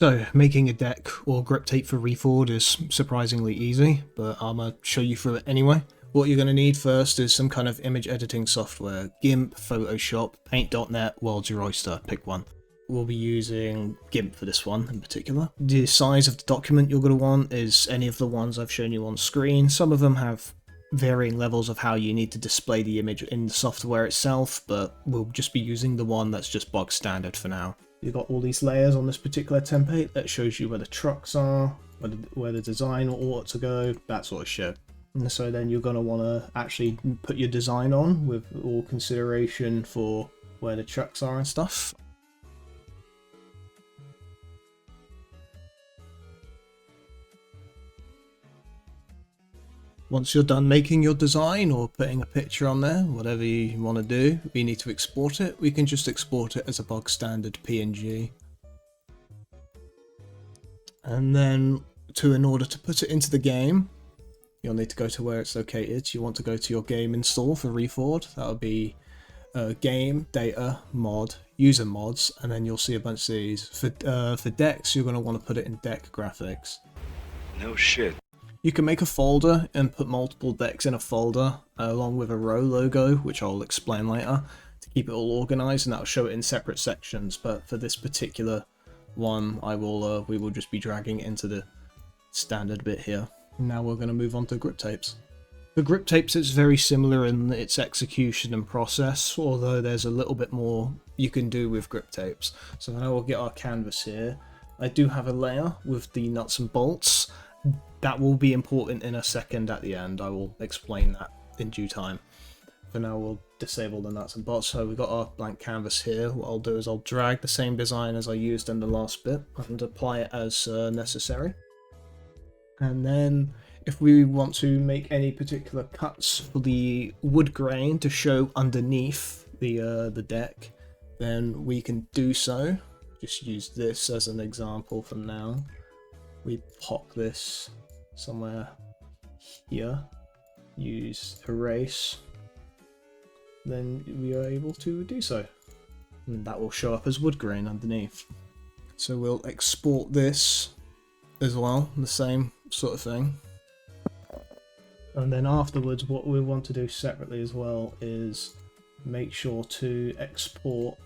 So, making a deck or grip tape for reTHAWed is surprisingly easy, but I'm going to show you through it anyway. What you're going to need first is some kind of image editing software. GIMP, Photoshop, Paint.net, World's your oyster, pick one. We'll be using GIMP for this one in particular. The size of the document you're going to want is any of the ones I've shown you on screen. Some of them have varying levels of how you need to display the image in the software itself, but we'll just be using the one that's just bog standard for now. You've got all these layers on this particular template that shows you where the trucks are, where the design ought to go, that sort of shit. And so then you're going to want to actually put your design on with all consideration for where the trucks are and stuff. Once you're done making your design or putting a picture on there, whatever you want to do, we need to export it. We can just export it as a bog standard PNG. And then in order to put it into the game, you'll need to go to where it's located. You want to go to your game install for reTHAWed. That would be game, data, mod, user mods, and then you'll see a bunch of these. For decks, you're going to want to put it in deck graphics. No shit. You can make a folder and put multiple decks in a folder along with a row logo, which I'll explain later, to keep it all organized, and that'll show it in separate sections. But for this particular one, we will just be dragging it into the standard bit here. Now we're going to move on to grip tapes. For grip tapes, it's very similar in its execution and process, although there's a little bit more you can do with grip tapes. So now we'll get our canvas here. I do have a layer with the nuts and bolts. That will be important in a second at the end. I will explain that in due time. For now, we'll disable the nuts and bolts. So we've got our blank canvas here. What I'll do is I'll drag the same design as I used in the last bit and apply it as necessary. And then if we want to make any particular cuts for the wood grain to show underneath the deck, then we can do so. Just use this as an example for now. We pop this somewhere here, use erase, then we are able to do so. And that will show up as wood grain underneath. So we'll export this as well, the same sort of thing. And then afterwards, what we want to do separately as well is make sure to export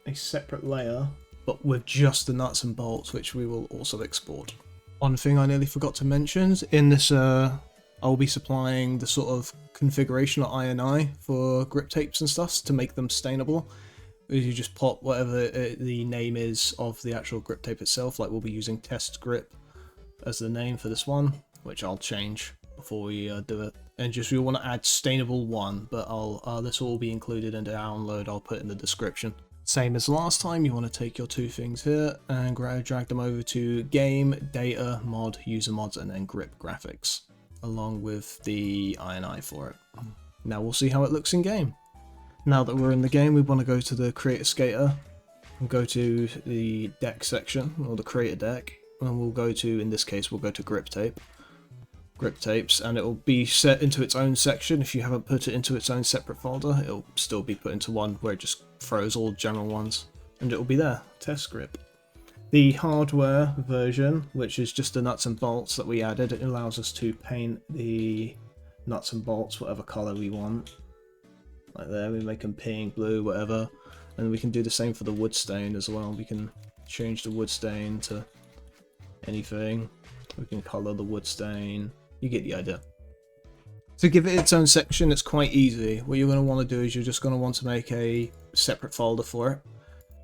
a separate layer, but with just the nuts and bolts, which we will also export. One thing I nearly forgot to mention, in this I'll be supplying the sort of configuration or INI for grip tapes and stuff to make them stainable. You just pop whatever the name is of the actual grip tape itself, like we'll be using test grip as the name for this one, which I'll change before we do it. And just we want to add stainable 1, but this will all be included in the download I'll put in the description. Same as last time, you want to take your two things here and drag them over to game, data, mod, user mods, and then grip graphics, along with the INI for it. Now we'll see how it looks in game. Now that we're in the game, we want to go to the creator skater and go to the deck section, or the creator deck, and we'll go to, in this case, we'll go to grip tapes, and it will be set into its own section. If you haven't put it into its own separate folder, it'll still be put into one where it just throws all general ones, and it will be there, test grip. The hardware version, which is just the nuts and bolts that we added, it allows us to paint the nuts and bolts whatever color we want. Like there, we make them pink, blue, whatever, and we can do the same for the wood stain as well. We can change the wood stain to anything. We can color the wood stain. You get the idea. To give it its own section, it's quite easy. What you're going to want to do is you're just going to want to make a separate folder for it,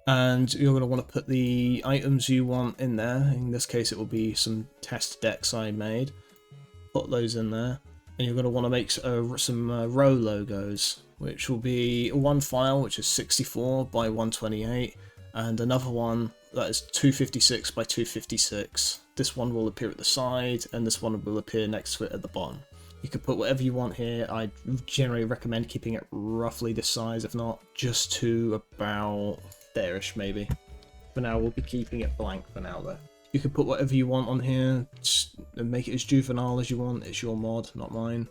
and you're going to want to put the items you want in there. In this case, it will be some test decks I made. Put those in there, and you're going to want to make some row logos, which will be one file which is 64 by 128, and another one that is 256 by 256. This one will appear at the side, and this one will appear next to it at the bottom. You can put whatever you want here. I generally recommend keeping it roughly this size, if not just to about there-ish maybe. For now, we'll be keeping it blank for now though. You can put whatever you want on here, and make it as juvenile as you want. It's your mod, not mine.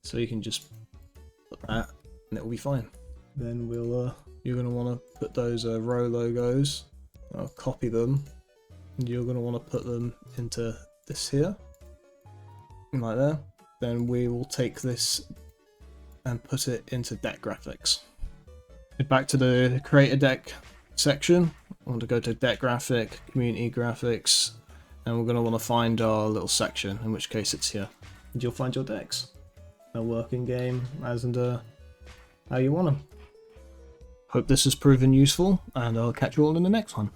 So you can just put that, and it will be fine. Then you're going to want to put those row logos. I'll copy them. You're going to want to put them into this here, like there. Then we will take this and put it into deck graphics. Head back to the create a deck section. I want to go to deck graphic, community graphics, and we're going to want to find our little section, in which case it's here. And you'll find your decks. They'll work in game as and how you want them. Hope this has proven useful, and I'll catch you all in the next one.